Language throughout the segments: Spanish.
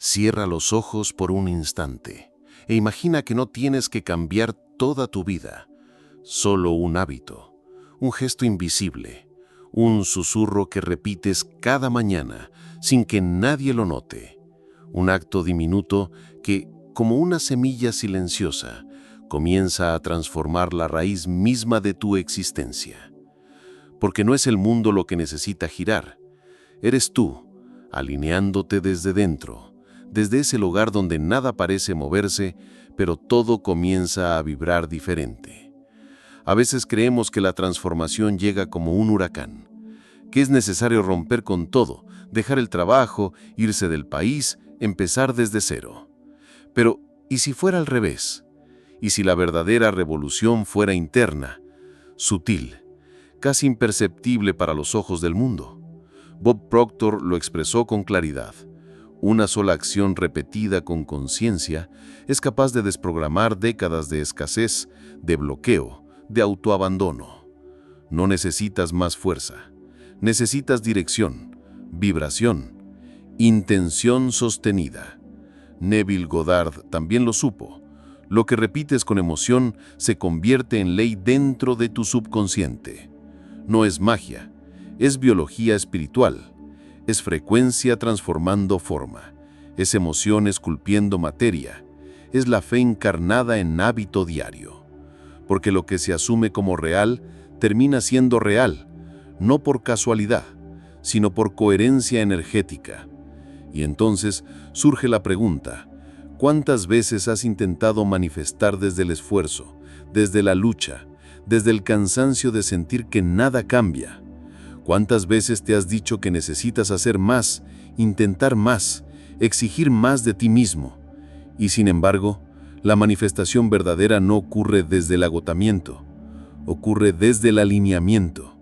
Cierra los ojos por un instante e imagina que no tienes que cambiar toda tu vida, solo un hábito, un gesto invisible, un susurro que repites cada mañana sin que nadie lo note, un acto diminuto que, como una semilla silenciosa, comienza a transformar la raíz misma de tu existencia. Porque no es el mundo lo que necesita girar, eres tú, alineándote desde dentro, desde ese lugar donde nada parece moverse, pero todo comienza a vibrar diferente. A veces creemos que la transformación llega como un huracán, que es necesario romper con todo, dejar el trabajo, irse del país, empezar desde cero. Pero, ¿y si fuera al revés? ¿Y si la verdadera revolución fuera interna, sutil, casi imperceptible para los ojos del mundo? Bob Proctor lo expresó con claridad. Una sola acción repetida con conciencia es capaz de desprogramar décadas de escasez, de bloqueo, de autoabandono. No necesitas más fuerza. Necesitas dirección, vibración, intención sostenida. Neville Goddard también lo supo. Lo que repites con emoción se convierte en ley dentro de tu subconsciente. No es magia, es biología espiritual. Es frecuencia transformando forma, es emoción esculpiendo materia, es la fe encarnada en hábito diario. Porque lo que se asume como real termina siendo real, no por casualidad, sino por coherencia energética. Y entonces surge la pregunta: ¿cuántas veces has intentado manifestar desde el esfuerzo, desde la lucha, desde el cansancio de sentir que nada cambia? ¿Cuántas veces te has dicho que necesitas hacer más, intentar más, exigir más de ti mismo? Y sin embargo, la manifestación verdadera no ocurre desde el agotamiento, ocurre desde el alineamiento,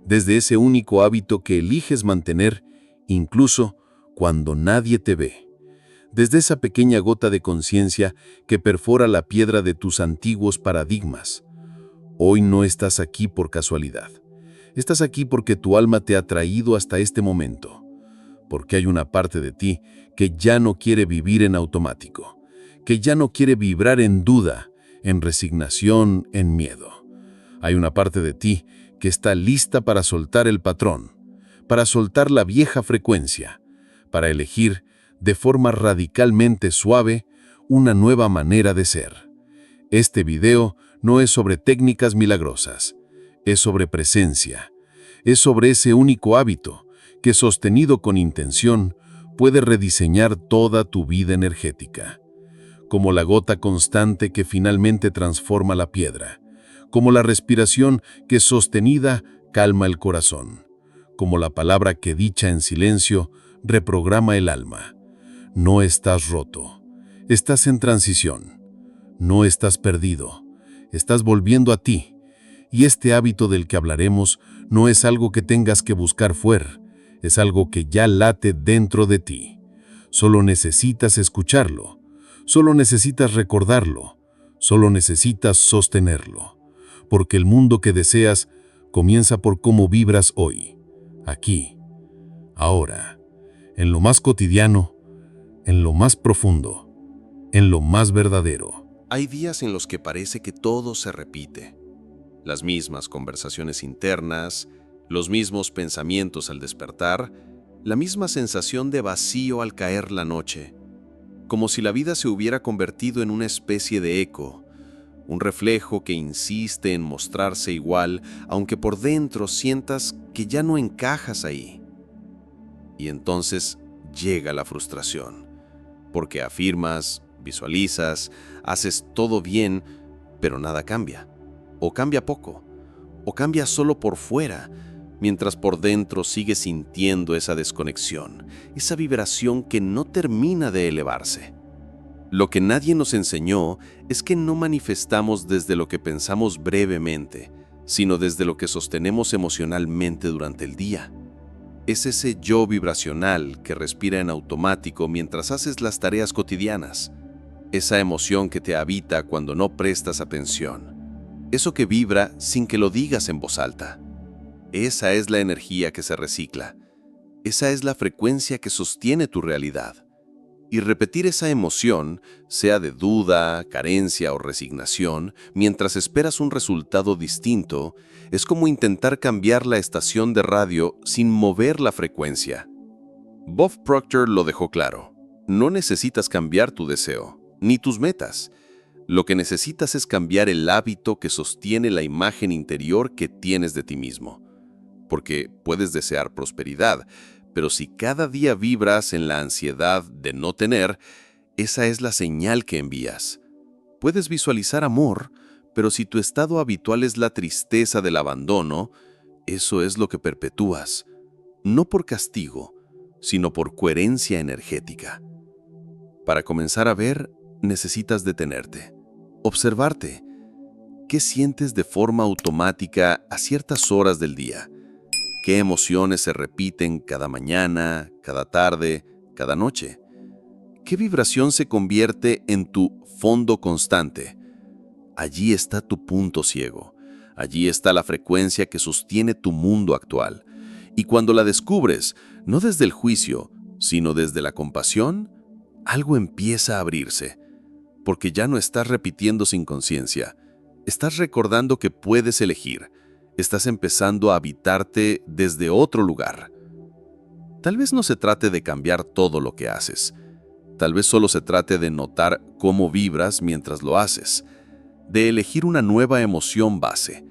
desde ese único hábito que eliges mantener, incluso cuando nadie te ve. Desde esa pequeña gota de conciencia que perfora la piedra de tus antiguos paradigmas. Hoy no estás aquí por casualidad. Estás aquí porque tu alma te ha traído hasta este momento, porque hay una parte de ti que ya no quiere vivir en automático, que ya no quiere vibrar en duda, en resignación, en miedo. Hay una parte de ti que está lista para soltar el patrón, para soltar la vieja frecuencia, para elegir, de forma radicalmente suave, una nueva manera de ser. Este video no es sobre técnicas milagrosas. Es sobre presencia, es sobre ese único hábito que, sostenido con intención, puede rediseñar toda tu vida energética. Como la gota constante que finalmente transforma la piedra, como la respiración que, sostenida, calma el corazón, como la palabra que, dicha en silencio, reprograma el alma. No estás roto, estás en transición, no estás perdido, estás volviendo a ti. Y este hábito del que hablaremos no es algo que tengas que buscar fuera, es algo que ya late dentro de ti. Solo necesitas escucharlo, solo necesitas recordarlo, solo necesitas sostenerlo. Porque el mundo que deseas comienza por cómo vibras hoy, aquí, ahora, en lo más cotidiano, en lo más profundo, en lo más verdadero. Hay días en los que parece que todo se repite. Las mismas conversaciones internas, los mismos pensamientos al despertar, la misma sensación de vacío al caer la noche, como si la vida se hubiera convertido en una especie de eco, un reflejo que insiste en mostrarse igual, aunque por dentro sientas que ya no encajas ahí. Y entonces llega la frustración, porque afirmas, visualizas, haces todo bien, pero nada cambia. O cambia poco, o cambia solo por fuera, mientras por dentro sigues sintiendo esa desconexión, esa vibración que no termina de elevarse. Lo que nadie nos enseñó es que no manifestamos desde lo que pensamos brevemente, sino desde lo que sostenemos emocionalmente durante el día. Es ese yo vibracional que respira en automático mientras haces las tareas cotidianas, esa emoción que te habita cuando no prestas atención. Eso que vibra sin que lo digas en voz alta. Esa es la energía que se recicla. Esa es la frecuencia que sostiene tu realidad. Y repetir esa emoción, sea de duda, carencia o resignación, mientras esperas un resultado distinto, es como intentar cambiar la estación de radio sin mover la frecuencia. Bob Proctor lo dejó claro. No necesitas cambiar tu deseo, ni tus metas. Lo que necesitas es cambiar el hábito que sostiene la imagen interior que tienes de ti mismo. Porque puedes desear prosperidad, pero si cada día vibras en la ansiedad de no tener, esa es la señal que envías. Puedes visualizar amor, pero si tu estado habitual es la tristeza del abandono, eso es lo que perpetúas, no por castigo, sino por coherencia energética. Para comenzar a ver, necesitas detenerte, observarte. ¿Qué sientes de forma automática a ciertas horas del día? ¿Qué emociones se repiten cada mañana, cada tarde, cada noche? ¿Qué vibración se convierte en tu fondo constante? Allí está tu punto ciego. Allí está la frecuencia que sostiene tu mundo actual. Y cuando la descubres, no desde el juicio, sino desde la compasión, algo empieza a abrirse. Porque ya no estás repitiendo sin conciencia. Estás recordando que puedes elegir. Estás empezando a habitarte desde otro lugar. Tal vez no se trate de cambiar todo lo que haces. Tal vez solo se trate de notar cómo vibras mientras lo haces, de elegir una nueva emoción base,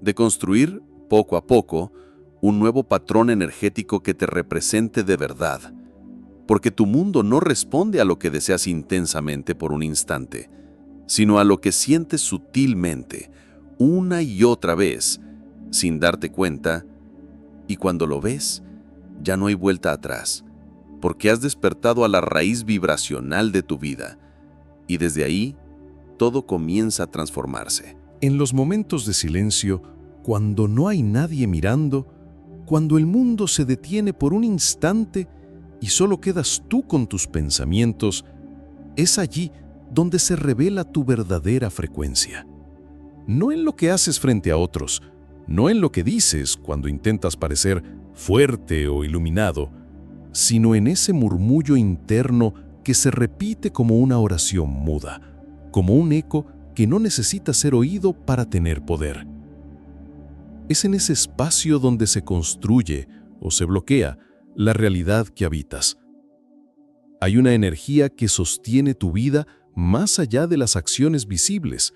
de construir, poco a poco, un nuevo patrón energético que te represente de verdad. Porque tu mundo no responde a lo que deseas intensamente por un instante, sino a lo que sientes sutilmente, una y otra vez, sin darte cuenta, y cuando lo ves, ya no hay vuelta atrás, porque has despertado a la raíz vibracional de tu vida, y desde ahí, todo comienza a transformarse. En los momentos de silencio, cuando no hay nadie mirando, cuando el mundo se detiene por un instante y solo quedas tú con tus pensamientos, es allí donde se revela tu verdadera frecuencia. No en lo que haces frente a otros, no en lo que dices cuando intentas parecer fuerte o iluminado, sino en ese murmullo interno que se repite como una oración muda, como un eco que no necesita ser oído para tener poder. Es en ese espacio donde se construye o se bloquea la realidad que habitas. Hay una energía que sostiene tu vida más allá de las acciones visibles,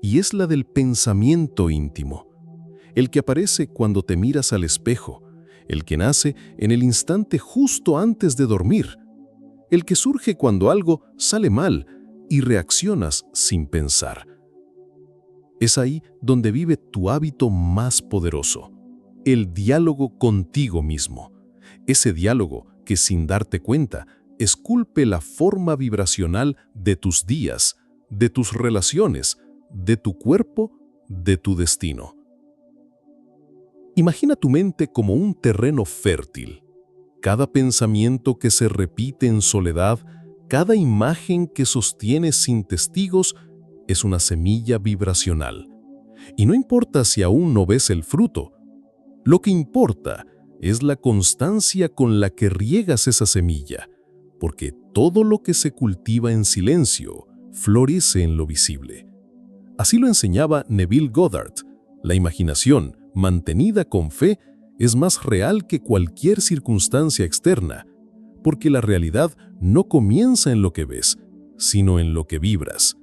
y es la del pensamiento íntimo. El que aparece cuando te miras al espejo, el que nace en el instante justo antes de dormir, el que surge cuando algo sale mal y reaccionas sin pensar. Es ahí donde vive tu hábito más poderoso, el diálogo contigo mismo. Ese diálogo que sin darte cuenta esculpe la forma vibracional de tus días, de tus relaciones, de tu cuerpo, de tu destino. Imagina tu mente como un terreno fértil. Cada pensamiento que se repite en soledad, cada imagen que sostienes sin testigos, es una semilla vibracional. Y no importa si aún no ves el fruto, lo que importa es la constancia con la que riegas esa semilla, porque todo lo que se cultiva en silencio florece en lo visible. Así lo enseñaba Neville Goddard. La imaginación, mantenida con fe, es más real que cualquier circunstancia externa, porque la realidad no comienza en lo que ves, sino en lo que vibras.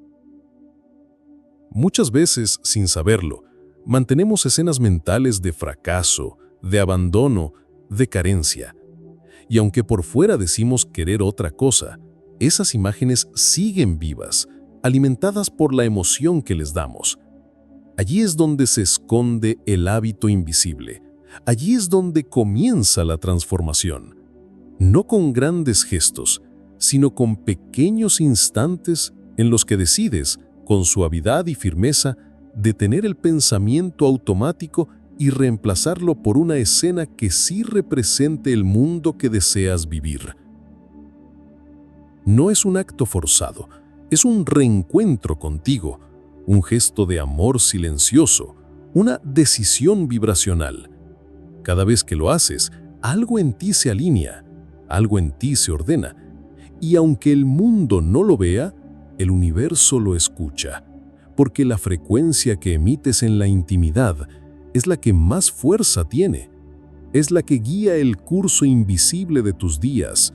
Muchas veces, sin saberlo, mantenemos escenas mentales de fracaso, de abandono, de carencia. Y aunque por fuera decimos querer otra cosa, esas imágenes siguen vivas, alimentadas por la emoción que les damos. Allí es donde se esconde el hábito invisible. Allí es donde comienza la transformación. No con grandes gestos, sino con pequeños instantes en los que decides, con suavidad y firmeza, detener el pensamiento automático y reemplazarlo por una escena que sí represente el mundo que deseas vivir. No es un acto forzado, es un reencuentro contigo, un gesto de amor silencioso, una decisión vibracional. Cada vez que lo haces, algo en ti se alinea, algo en ti se ordena, Y aunque el mundo no lo vea, el universo lo escucha, porque la frecuencia que emites en la intimidad es la que más fuerza tiene, es la que guía el curso invisible de tus días,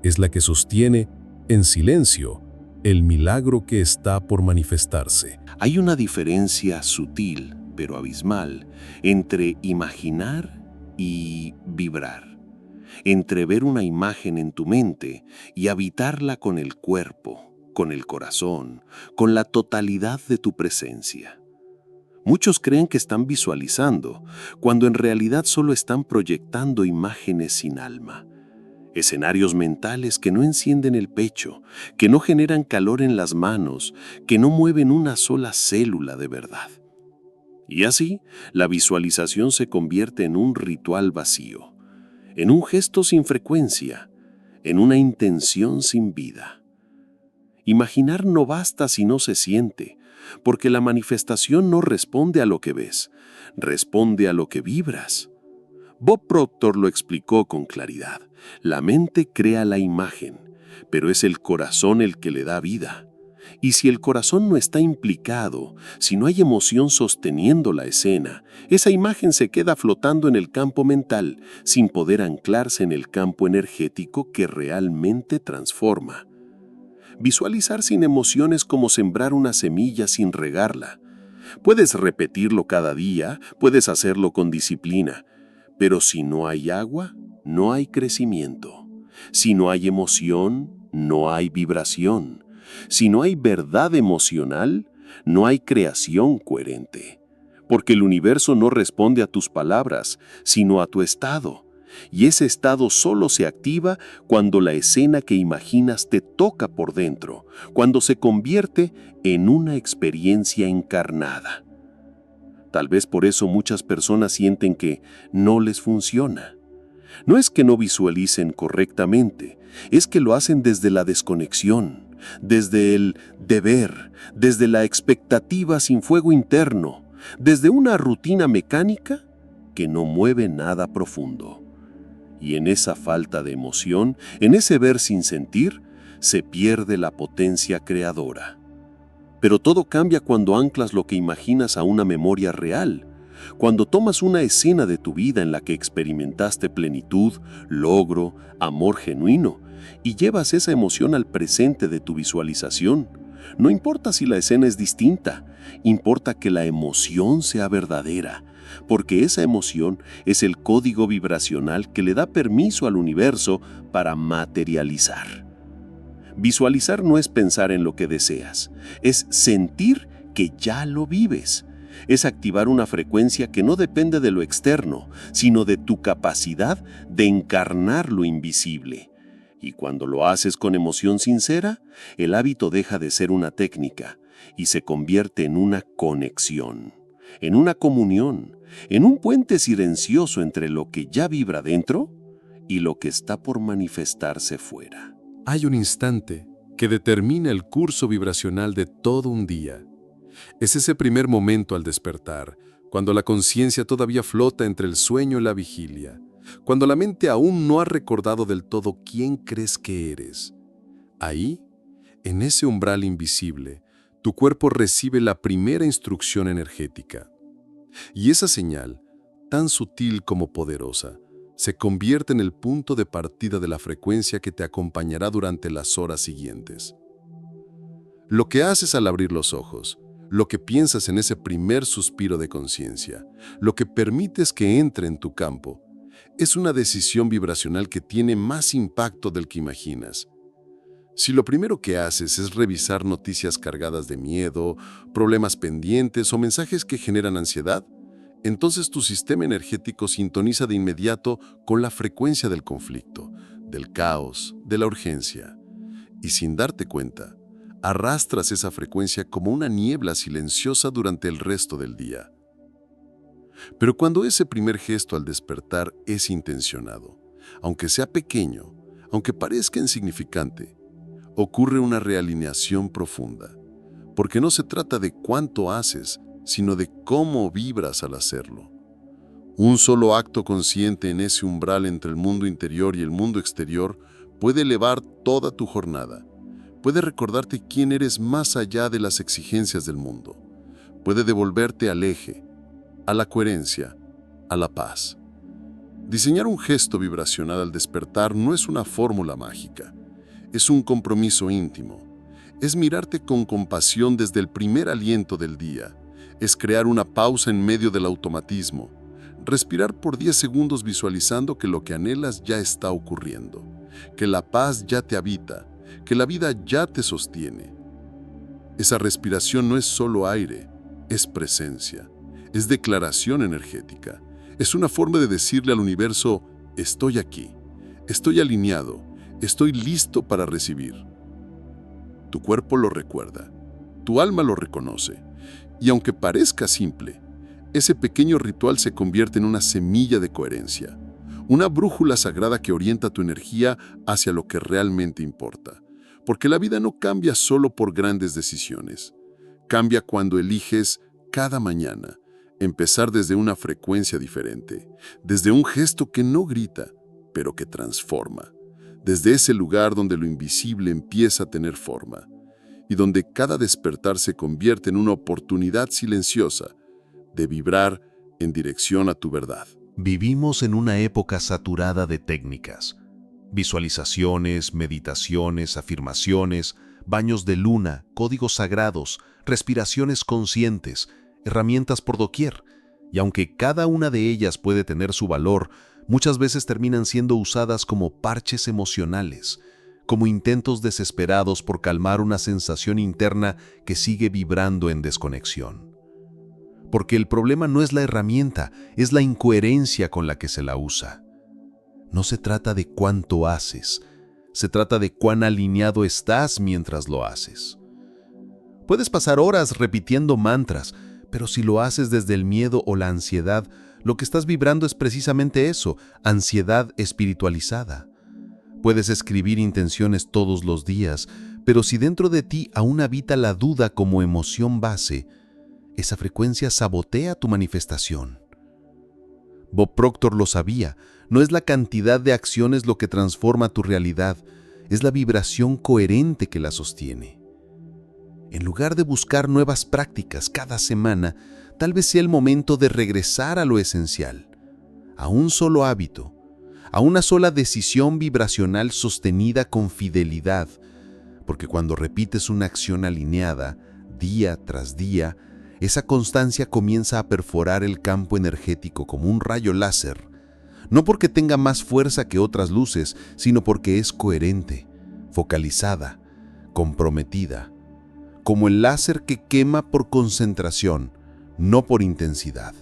es la que sostiene, en silencio, el milagro que está por manifestarse. Hay una diferencia sutil, pero abismal, entre imaginar y vibrar, entre ver una imagen en tu mente y habitarla con el cuerpo, con el corazón, con la totalidad de tu presencia. Muchos creen que están visualizando, cuando en realidad solo están proyectando imágenes sin alma. Escenarios mentales que no encienden el pecho, que no generan calor en las manos, que no mueven una sola célula de verdad. Y así, la visualización se convierte en un ritual vacío, en un gesto sin frecuencia, en una intención sin vida. Imaginar no basta si no se siente, porque la manifestación no responde a lo que ves, responde a lo que vibras. Bob Proctor lo explicó con claridad. La mente crea la imagen, pero es el corazón el que le da vida. Y si el corazón no está implicado, si no hay emoción sosteniendo la escena, esa imagen se queda flotando en el campo mental, sin poder anclarse en el campo energético que realmente transforma. Visualizar sin emoción es como sembrar una semilla sin regarla. Puedes repetirlo cada día, puedes hacerlo con disciplina, pero si no hay agua, no hay crecimiento. Si no hay emoción, no hay vibración. Si no hay verdad emocional, no hay creación coherente. Porque el universo no responde a tus palabras, sino a tu estado. Y ese estado solo se activa cuando la escena que imaginas te toca por dentro, cuando se convierte en una experiencia encarnada. Tal vez por eso muchas personas sienten que no les funciona. No es que no visualicen correctamente, es que lo hacen desde la desconexión, desde el deber, desde la expectativa sin fuego interno, desde una rutina mecánica que no mueve nada profundo. Y en esa falta de emoción, en ese ver sin sentir, se pierde la potencia creadora. Pero todo cambia cuando anclas lo que imaginas a una memoria real, cuando tomas una escena de tu vida en la que experimentaste plenitud, logro, amor genuino, y llevas esa emoción al presente de tu visualización. No importa si la escena es distinta, importa que la emoción sea verdadera, porque esa emoción es el código vibracional que le da permiso al universo para materializar. Visualizar no es pensar en lo que deseas, es sentir que ya lo vives. Es activar una frecuencia que no depende de lo externo, sino de tu capacidad de encarnar lo invisible. Y cuando lo haces con emoción sincera, el hábito deja de ser una técnica y se convierte en una conexión, en una comunión, en un puente silencioso entre lo que ya vibra dentro y lo que está por manifestarse fuera. Hay un instante que determina el curso vibracional de todo un día. Es ese primer momento al despertar, cuando la conciencia todavía flota entre el sueño y la vigilia, cuando la mente aún no ha recordado del todo quién crees que eres. Ahí, en ese umbral invisible, tu cuerpo recibe la primera instrucción energética. Y esa señal, tan sutil como poderosa, se convierte en el punto de partida de la frecuencia que te acompañará durante las horas siguientes. Lo que haces al abrir los ojos, lo que piensas en ese primer suspiro de conciencia, lo que permites que entre en tu campo, es una decisión vibracional que tiene más impacto del que imaginas. Si lo primero que haces es revisar noticias cargadas de miedo, problemas pendientes o mensajes que generan ansiedad, entonces tu sistema energético sintoniza de inmediato con la frecuencia del conflicto, del caos, de la urgencia. Y sin darte cuenta, arrastras esa frecuencia como una niebla silenciosa durante el resto del día. Pero cuando ese primer gesto al despertar es intencionado, aunque sea pequeño, aunque parezca insignificante, ocurre una realineación profunda, porque no se trata de cuánto haces, sino de cómo vibras al hacerlo. Un solo acto consciente en ese umbral entre el mundo interior y el mundo exterior puede elevar toda tu jornada. Puede recordarte quién eres más allá de las exigencias del mundo. Puede devolverte al eje, a la coherencia, a la paz. Diseñar un gesto vibracional al despertar no es una fórmula mágica. Es un compromiso íntimo. Es mirarte con compasión desde el primer aliento del día. Es crear una pausa en medio del automatismo. Respirar por 10 segundos visualizando que lo que anhelas ya está ocurriendo. Que la paz ya te habita. Que la vida ya te sostiene. Esa respiración no es solo aire, es presencia. Es declaración energética. Es una forma de decirle al universo, estoy aquí, estoy alineado, estoy listo para recibir. Tu cuerpo lo recuerda, tu alma lo reconoce, y aunque parezca simple, ese pequeño ritual se convierte en una semilla de coherencia, una brújula sagrada que orienta tu energía hacia lo que realmente importa. Porque la vida no cambia solo por grandes decisiones, cambia cuando eliges cada mañana empezar desde una frecuencia diferente, desde un gesto que no grita, pero que transforma, desde ese lugar donde lo invisible empieza a tener forma y donde cada despertar se convierte en una oportunidad silenciosa de vibrar en dirección a tu verdad. Vivimos en una época saturada de técnicas. Visualizaciones, meditaciones, afirmaciones, baños de luna, códigos sagrados, respiraciones conscientes, herramientas por doquier, y aunque cada una de ellas puede tener su valor, muchas veces terminan siendo usadas como parches emocionales, como intentos desesperados por calmar una sensación interna que sigue vibrando en desconexión. Porque el problema no es la herramienta, es la incoherencia con la que se la usa. No se trata de cuánto haces, se trata de cuán alineado estás mientras lo haces. Puedes pasar horas repitiendo mantras, pero si lo haces desde el miedo o la ansiedad, lo que estás vibrando es precisamente eso, ansiedad espiritualizada. Puedes escribir intenciones todos los días, pero si dentro de ti aún habita la duda como emoción base, esa frecuencia sabotea tu manifestación. Bob Proctor lo sabía, no es la cantidad de acciones lo que transforma tu realidad, es la vibración coherente que la sostiene. En lugar de buscar nuevas prácticas cada semana, tal vez sea el momento de regresar a lo esencial, a un solo hábito, a una sola decisión vibracional sostenida con fidelidad, porque cuando repites una acción alineada, día tras día, esa constancia comienza a perforar el campo energético como un rayo láser, no porque tenga más fuerza que otras luces, sino porque es coherente, focalizada, comprometida, como el láser que quema por concentración, no por intensidad.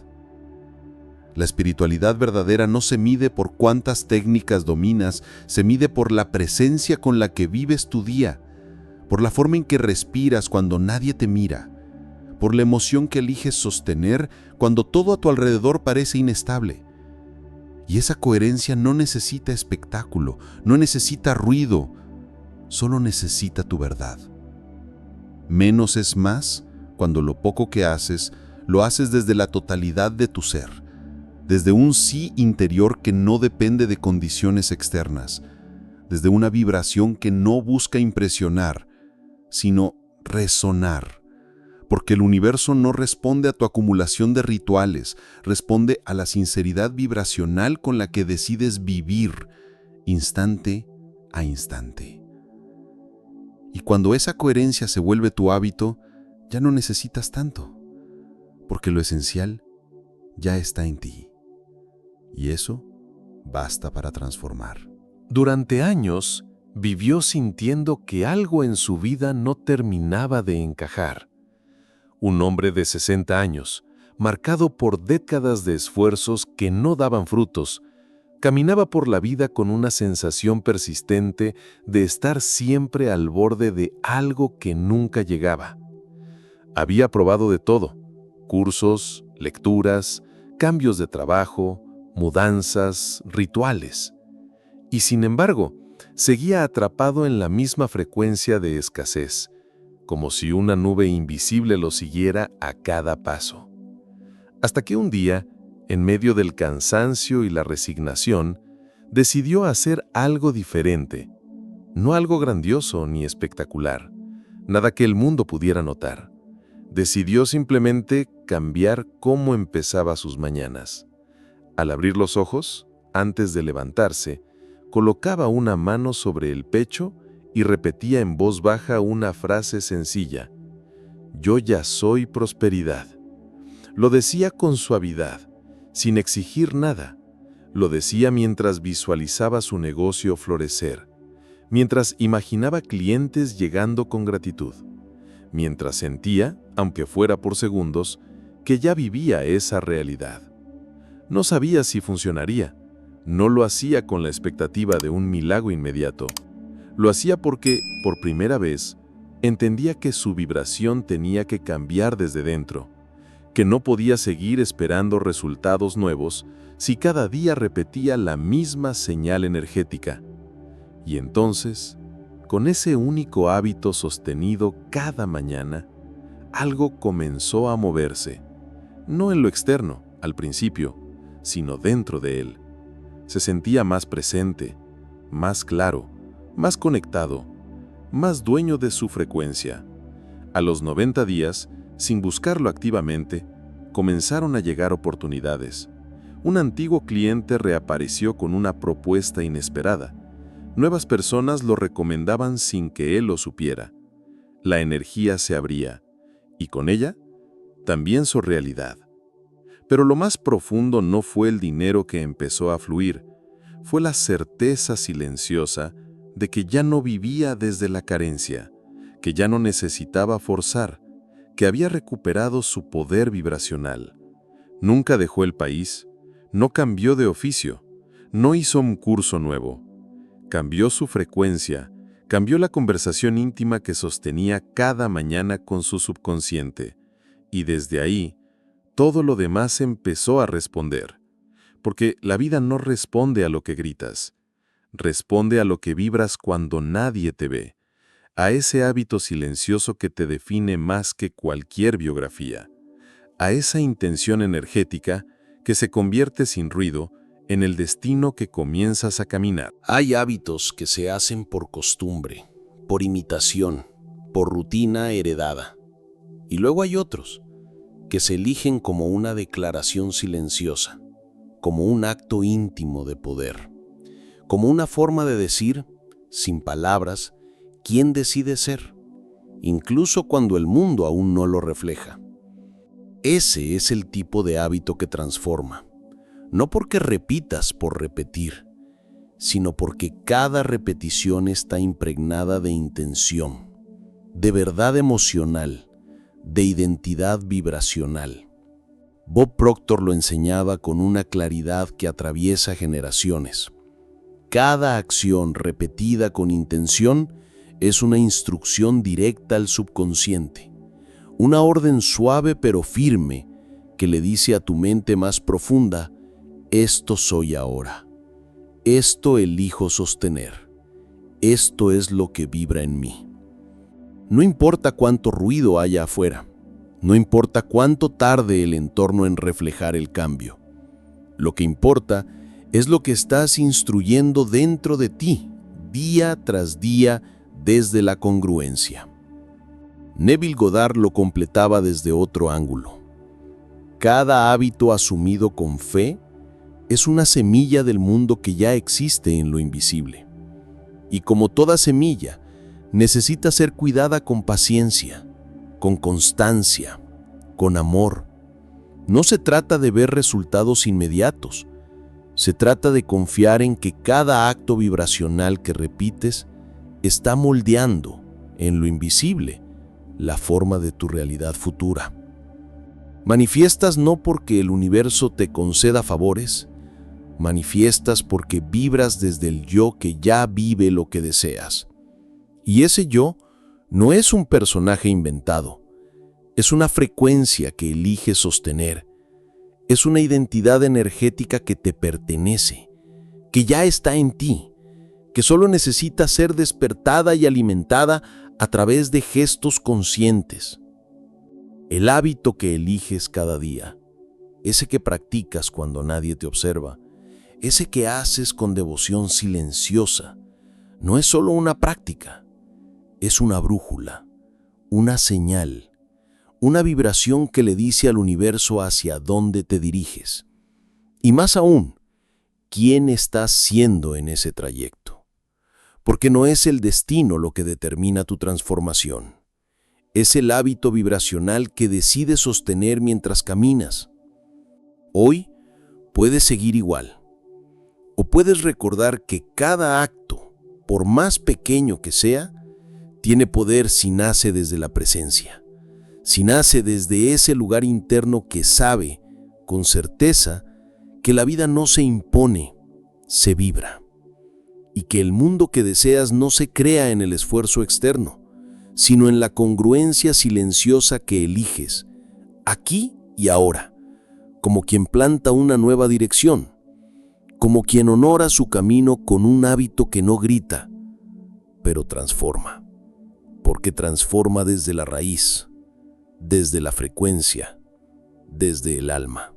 La espiritualidad verdadera no se mide por cuántas técnicas dominas, se mide por la presencia con la que vives tu día, por la forma en que respiras cuando nadie te mira, por la emoción que eliges sostener cuando todo a tu alrededor parece inestable. Y esa coherencia no necesita espectáculo, no necesita ruido, solo necesita tu verdad. Menos es más cuando lo poco que haces, lo haces desde la totalidad de tu ser, desde un sí interior que no depende de condiciones externas, desde una vibración que no busca impresionar, sino resonar. Porque el universo no responde a tu acumulación de rituales, responde a la sinceridad vibracional con la que decides vivir, instante a instante. Y cuando esa coherencia se vuelve tu hábito, ya no necesitas tanto, porque lo esencial ya está en ti. Y eso basta para transformar. Durante años, vivió sintiendo que algo en su vida no terminaba de encajar. Un hombre de 60 años, marcado por décadas de esfuerzos que no daban frutos, caminaba por la vida con una sensación persistente de estar siempre al borde de algo que nunca llegaba. Había probado de todo: cursos, lecturas, cambios de trabajo, mudanzas, rituales. Y sin embargo, seguía atrapado en la misma frecuencia de escasez, como si una nube invisible lo siguiera a cada paso. Hasta que un día, en medio del cansancio y la resignación, decidió hacer algo diferente, No algo grandioso ni espectacular, nada que el mundo pudiera notar. Decidió simplemente cambiar cómo empezaba sus mañanas. Al abrir los ojos, antes de levantarse, colocaba una mano sobre el pecho y repetía en voz baja una frase sencilla: «Yo ya soy prosperidad». Lo decía con suavidad, sin exigir nada. Lo decía mientras visualizaba su negocio florecer, mientras imaginaba clientes llegando con gratitud, mientras sentía, aunque fuera por segundos, que ya vivía esa realidad. No sabía si funcionaría. No lo hacía con la expectativa de un milagro inmediato. Lo hacía porque, por primera vez, entendía que su vibración tenía que cambiar desde dentro, que no podía seguir esperando resultados nuevos si cada día repetía la misma señal energética. Y entonces, con ese único hábito sostenido cada mañana, algo comenzó a moverse, no en lo externo, al principio, sino dentro de él. Se sentía más presente, más claro, más conectado, más dueño de su frecuencia. A los 90 días, sin buscarlo activamente, comenzaron a llegar oportunidades. Un antiguo cliente reapareció con una propuesta inesperada. Nuevas personas lo recomendaban sin que él lo supiera. La energía se abría, y con ella, también su realidad. Pero lo más profundo no fue el dinero que empezó a fluir, fue la certeza silenciosa de que ya no vivía desde la carencia, que ya no necesitaba forzar, que había recuperado su poder vibracional. Nunca dejó el país, no cambió de oficio, no hizo un curso nuevo. Cambió su frecuencia, cambió la conversación íntima que sostenía cada mañana con su subconsciente, y desde ahí, todo lo demás empezó a responder. Porque la vida no responde a lo que gritas, responde a lo que vibras cuando nadie te ve, a ese hábito silencioso que te define más que cualquier biografía, a esa intención energética que se convierte sin ruido en el destino que comienzas a caminar. Hay hábitos que se hacen por costumbre, por imitación, por rutina heredada. Y luego hay otros que se eligen como una declaración silenciosa, como un acto íntimo de poder, como una forma de decir, sin palabras, quién decide ser, incluso cuando el mundo aún no lo refleja. Ese es el tipo de hábito que transforma, no porque repitas por repetir, sino porque cada repetición está impregnada de intención, de verdad emocional, de identidad vibracional. Bob Proctor lo enseñaba con una claridad que atraviesa generaciones. Cada acción repetida con intención es una instrucción directa al subconsciente, una orden suave pero firme que le dice a tu mente más profunda: esto soy ahora, esto elijo sostener, esto es lo que vibra en mí. No importa cuánto ruido haya afuera, no importa cuánto tarde el entorno en reflejar el cambio. Lo que importa es lo que estás instruyendo dentro de ti, día tras día, desde la congruencia. Neville Goddard lo completaba desde otro ángulo. Cada hábito asumido con fe es una semilla del mundo que ya existe en lo invisible. Y como toda semilla, necesita ser cuidada con paciencia, con constancia, con amor. No se trata de ver resultados inmediatos. Se trata de confiar en que cada acto vibracional que repites está moldeando, en lo invisible, la forma de tu realidad futura. Manifiestas no porque el universo te conceda favores, manifiestas porque vibras desde el yo que ya vive lo que deseas. Y ese yo no es un personaje inventado, es una frecuencia que eliges sostener, es una identidad energética que te pertenece, que ya está en ti, que solo necesita ser despertada y alimentada a través de gestos conscientes. El hábito que eliges cada día, ese que practicas cuando nadie te observa, ese que haces con devoción silenciosa, no es solo una práctica, es una brújula, una señal, una vibración que le dice al universo hacia dónde te diriges. Y más aún, quién estás siendo en ese trayecto. Porque no es el destino lo que determina tu transformación. Es el hábito vibracional que decides sostener mientras caminas. Hoy puedes seguir igual. O puedes recordar que cada acto, por más pequeño que sea, tiene poder si nace desde la presencia. Si nace desde ese lugar interno que sabe, con certeza, que la vida no se impone, se vibra. Y que el mundo que deseas no se crea en el esfuerzo externo, sino en la congruencia silenciosa que eliges, aquí y ahora, como quien planta una nueva dirección, como quien honora su camino con un hábito que no grita, pero transforma, porque transforma desde la raíz, desde la frecuencia, desde el alma.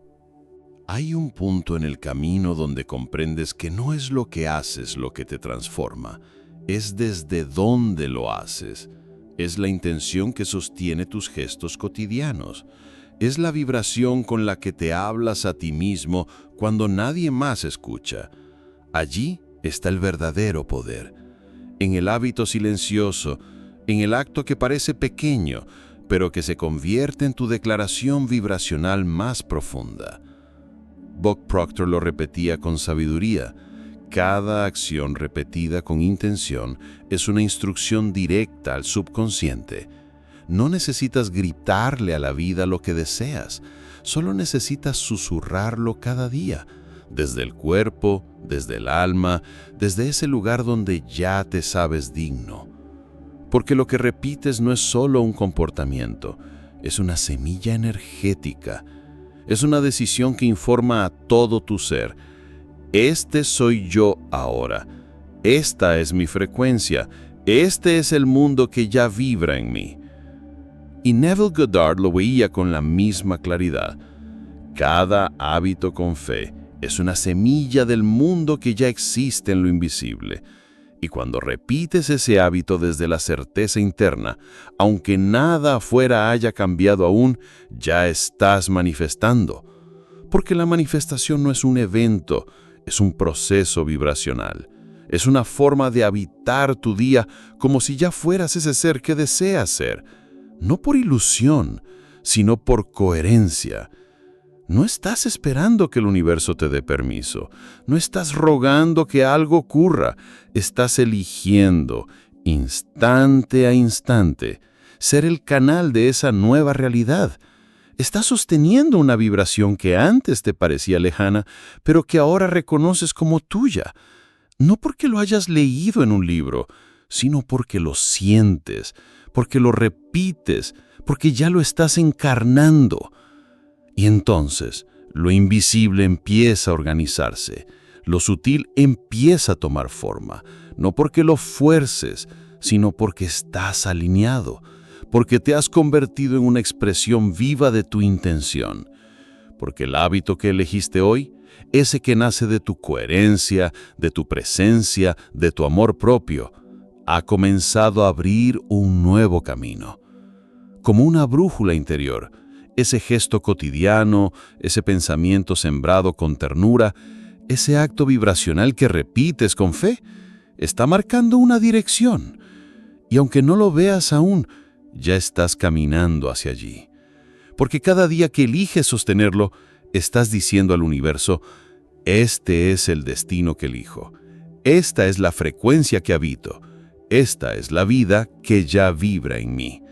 Hay un punto en el camino donde comprendes que no es lo que haces lo que te transforma, es desde dónde lo haces, es la intención que sostiene tus gestos cotidianos, es la vibración con la que te hablas a ti mismo cuando nadie más escucha. Allí está el verdadero poder, en el hábito silencioso, en el acto que parece pequeño, pero que se convierte en tu declaración vibracional más profunda. Bob Proctor lo repetía con sabiduría. Cada acción repetida con intención es una instrucción directa al subconsciente. No necesitas gritarle a la vida lo que deseas, solo necesitas susurrarlo cada día, desde el cuerpo, desde el alma, desde ese lugar donde ya te sabes digno. Porque lo que repites no es solo un comportamiento, es una semilla energética. Es una decisión que informa a todo tu ser. Este soy yo ahora. Esta es mi frecuencia. Este es el mundo que ya vibra en mí. Y Neville Goddard lo veía con la misma claridad. Cada hábito con fe es una semilla del mundo que ya existe en lo invisible. Y cuando repites ese hábito desde la certeza interna, aunque nada afuera haya cambiado aún, ya estás manifestando. Porque la manifestación no es un evento, es un proceso vibracional. Es una forma de habitar tu día como si ya fueras ese ser que deseas ser. No por ilusión, sino por coherencia. No estás esperando que el universo te dé permiso. No estás rogando que algo ocurra. Estás eligiendo, instante a instante, ser el canal de esa nueva realidad. Estás sosteniendo una vibración que antes te parecía lejana, pero que ahora reconoces como tuya. No porque lo hayas leído en un libro, sino porque lo sientes, porque lo repites, porque ya lo estás encarnando. Y entonces, lo invisible empieza a organizarse, lo sutil empieza a tomar forma, no porque lo fuerces, sino porque estás alineado, porque te has convertido en una expresión viva de tu intención, porque el hábito que elegiste hoy, ese que nace de tu coherencia, de tu presencia, de tu amor propio, ha comenzado a abrir un nuevo camino, como una brújula interior. Ese gesto cotidiano, ese pensamiento sembrado con ternura, ese acto vibracional que repites con fe, está marcando una dirección. Y aunque no lo veas aún, ya estás caminando hacia allí. Porque cada día que eliges sostenerlo, estás diciendo al universo, este es el destino que elijo, esta es la frecuencia que habito, esta es la vida que ya vibra en mí.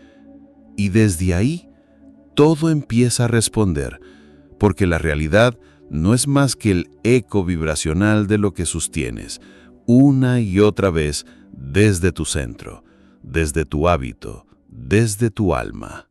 Y desde ahí, todo empieza a responder, porque la realidad no es más que el eco vibracional de lo que sostienes, una y otra vez desde tu centro, desde tu hábito, desde tu alma.